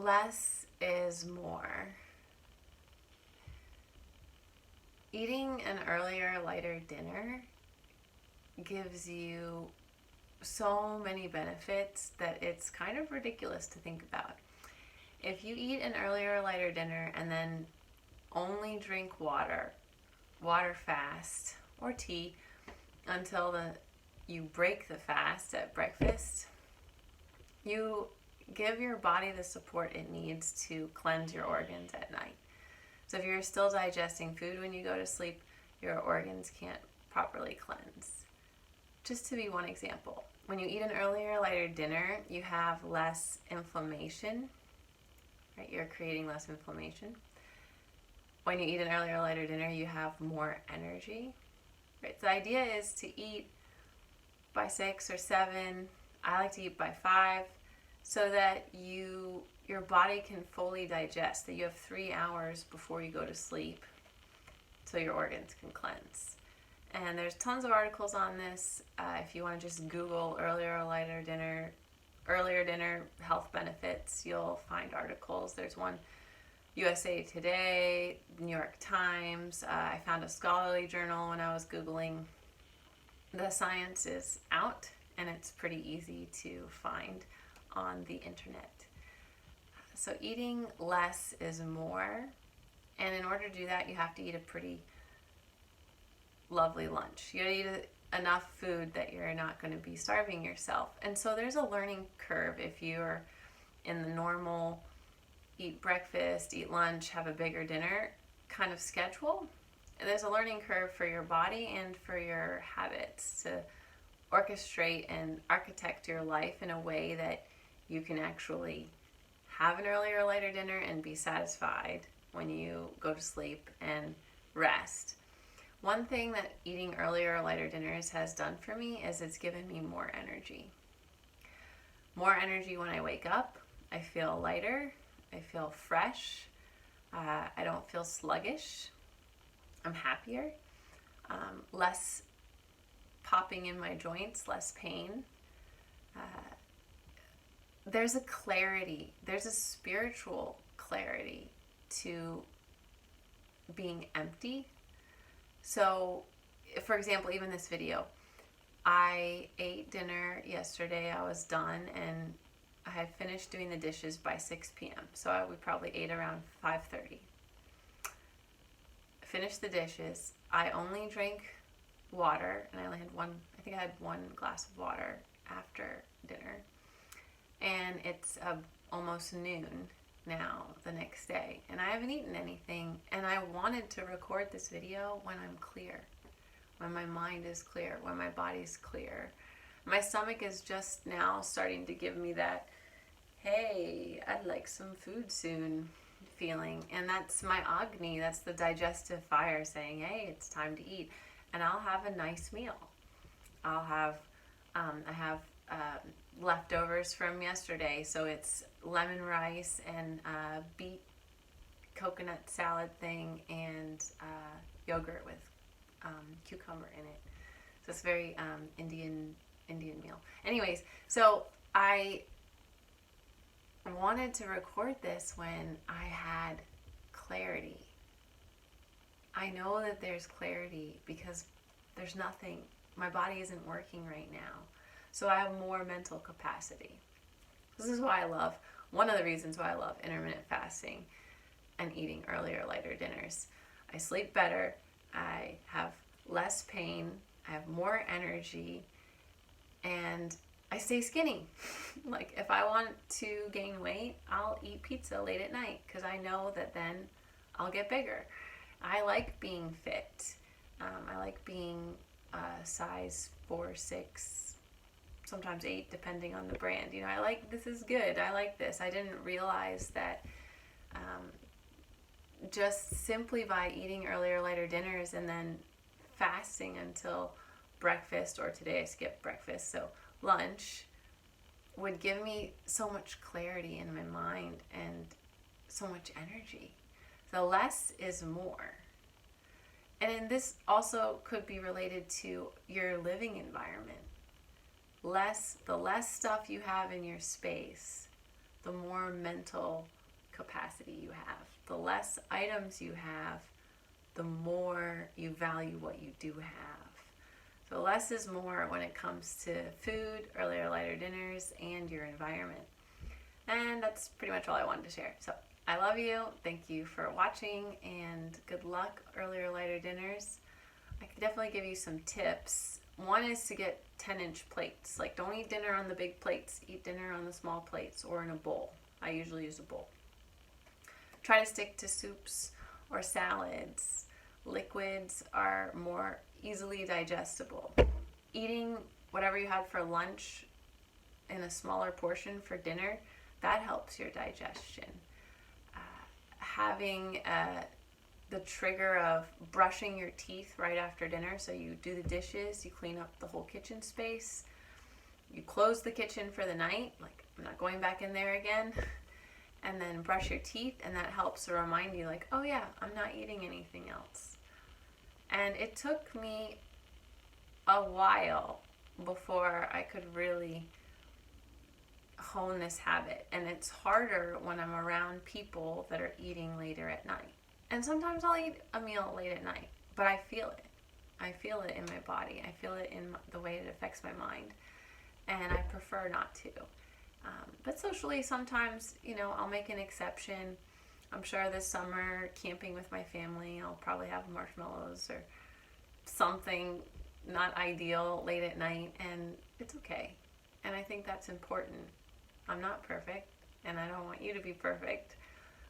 less is more. Eating an earlier, lighter dinner gives you so many benefits that it's kind of ridiculous to think about. If you eat an earlier, lighter dinner and then only drink water fast, or tea until you break the fast at breakfast, you give your body the support it needs to cleanse your organs at night. So if you're still digesting food when you go to sleep, your organs can't properly cleanse. Just to be one example, when you eat an earlier, lighter dinner, you have less inflammation, right? You're creating less inflammation. When you eat an earlier, lighter dinner, you have more energy, right? So the idea is to eat by 6 or 7. I like to eat by 5, so that your body can fully digest, that you have 3 hours before you go to sleep so your organs can cleanse. And there's tons of articles on this. If you want to just Google earlier dinner health benefits, you'll find articles. There's one, USA Today, New York Times. I found a scholarly journal when I was Googling. The science is out, and it's pretty easy to find on the internet. So eating less is more, and in order to do that, you have to eat a pretty lovely lunch. You gotta eat enough food that you're not going to be starving yourself. And so there's a learning curve if you're in the normal eat breakfast, eat lunch, have a bigger dinner kind of schedule. There's a learning curve for your body and for your habits to orchestrate and architect your life in a way that you can actually have an earlier, lighter dinner and be satisfied when you go to sleep and rest. One thing that eating earlier, lighter dinners has done for me is it's given me more energy. More energy when I wake up. I feel lighter. I feel fresh. I don't feel sluggish. I'm happier. Less popping in my joints, less pain. There's a clarity. There's a spiritual clarity to being empty. So, for example, even this video, I ate dinner yesterday. I was done, and I had finished doing the dishes by 6 p.m. So we probably ate around 5:30. Finished the dishes. I only drank water, and I only had I think I had 1 glass of water after dinner. And it's almost noon now the next day, and I haven't eaten anything, and I wanted to record this video when I'm clear, when my mind is clear, when my body's clear. My stomach is just now starting to give me that, hey, I'd like some food soon feeling, and that's my Agni, that's the digestive fire saying, hey, it's time to eat. And I'll have a nice meal. I have leftovers from yesterday, so it's lemon rice and beet coconut salad thing and yogurt with cucumber in it. So it's very Indian meal. Anyways, so I wanted to record this when I had clarity. I know that there's clarity because there's nothing, my body isn't working right now. So I have more mental capacity. This is why one of the reasons why I love intermittent fasting and eating earlier, lighter dinners. I sleep better, I have less pain, I have more energy, and I stay skinny. Like if I want to gain weight, I'll eat pizza late at night because I know that then I'll get bigger. I like being fit. I like being size 4, 6, sometimes 8, depending on the brand. This is good. I like this. I didn't realize that just simply by eating earlier, lighter dinners and then fasting until breakfast, or today I skipped breakfast, so lunch, would give me so much clarity in my mind and so much energy. So less is more. And this also could be related to your living environment. The less stuff you have in your space, the more mental capacity you have. The less items you have, the more you value what you do have. So less is more when it comes to food, earlier, lighter dinners, and your environment. And that's pretty much all I wanted to share. So I love you. Thank you for watching, and good luck, earlier, lighter dinners. I could definitely give you some tips. One is to get 10-inch plates. Like, don't eat dinner on the big plates. Eat dinner on the small plates or in a bowl. I usually use a bowl. Try to stick to soups or salads. Liquids are more easily digestible. Eating whatever you had for lunch in a smaller portion for dinner, that helps your digestion. Having the trigger of brushing your teeth right after dinner, so you do the dishes, you clean up the whole kitchen space, you close the kitchen for the night, like, I'm not going back in there again, and then brush your teeth, and that helps to remind you, like, oh yeah, I'm not eating anything else. And it took me a while before I could really hone this habit, and it's harder when I'm around people that are eating later at night. And sometimes I'll eat a meal late at night, but I feel it. I feel it in my body. I feel it in the way it affects my mind, and I prefer not to. But socially, sometimes, I'll make an exception. I'm sure this summer, camping with my family, I'll probably have marshmallows or something not ideal late at night, and it's okay. And I think that's important. I'm not perfect, and I don't want you to be perfect,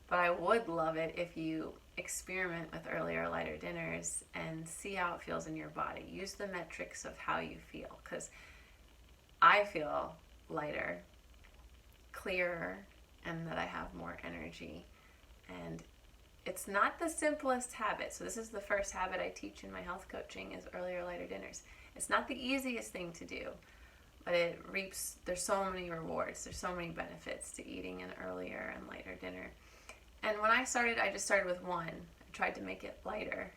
but I would love it if you experiment with earlier, lighter dinners and see how it feels in your body. Use the metrics of how you feel, because I feel lighter, clearer, and that I have more energy. And it's not the simplest habit. So this is the first habit I teach in my health coaching, is earlier, lighter dinners. It's not the easiest thing to do, but there's so many rewards, there's so many benefits to eating an earlier and lighter dinner. And when I started, I just started with one. I tried to make it lighter.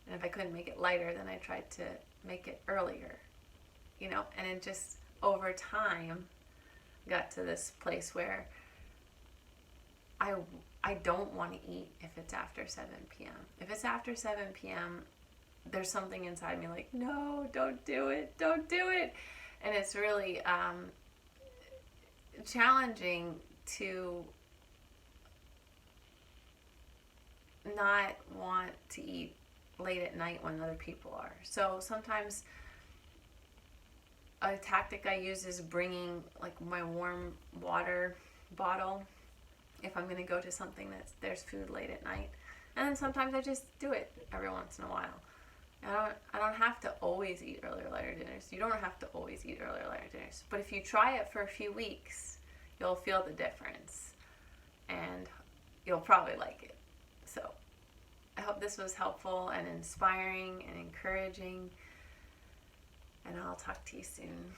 And if I couldn't make it lighter, then I tried to make it earlier. And it just, over time, got to this place where I don't want to eat if it's after 7 p.m. If it's after 7 p.m., there's something inside me like, no, don't do it. Don't do it. And it's really challenging to not want to eat late at night when other people are. So sometimes a tactic I use is bringing like my warm water bottle if I'm going to go to something there's food late at night. And then sometimes I just do it every once in a while. I don't have to always eat earlier, lighter dinners. You don't have to always eat earlier, lighter dinners. But if you try it for a few weeks, you'll feel the difference. And you'll probably like it. So I hope this was helpful and inspiring and encouraging. And I'll talk to you soon.